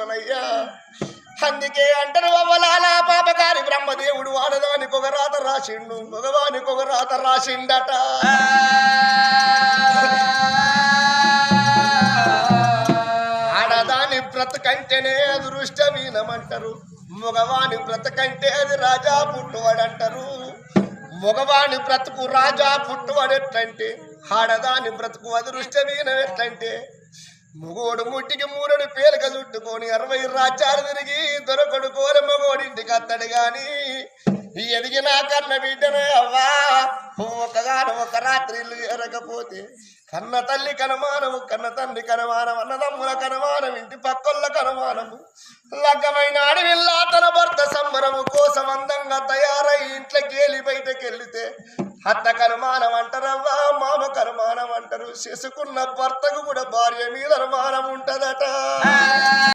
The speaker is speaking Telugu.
ఉన్నదయ్యా అందుకే అంటారు అవ్వలాల పాపకారి బ్రహ్మదేవుడు ఆడదానికి ఒక రాత రాసిండు మగవానికి ఒక రాత రాసిండట ఆడదాని బ్రతకంటేనే అదృష్టమీనమంటారు మగవాని బ్రతకంటే అది రాజా పుట్టువాడంటారు మగవాని బ్రతుకు రాజా పుట్టువాడెట్లంటే ఆడదాని బ్రతుకు అదృష్టమీనం ఎట్లంటే మొగోడు ముట్టికి మూరడు పేలిక చుట్టుకొని 60 రాజ్యాలు తిరిగి దొరకడు కోర మగోడింటికి అత్తడు గాని ఎదిగినా కన్న బిడ్డనే అవ్వా ఒకగాను ఒక రాత్రి ఇల్లు ఎరగపోతే కన్న తల్లి కనమానము కన్న తండ్రి కనమానం అన్నదమ్ముల కనమానం ఇంటి పక్కల కనమానము లగ్గమైన అడవిల్లా తన భర్త సంబరము కోసం అందంగా తయారై ఇంట్లోకి బయటకెళ్తే అత్త కనుమానం అంటారవ్వా మామ కనుమానం అంటారు చేసుకున్న భర్తకు కూడా భార్య మీద అనుమానం ఉంటదట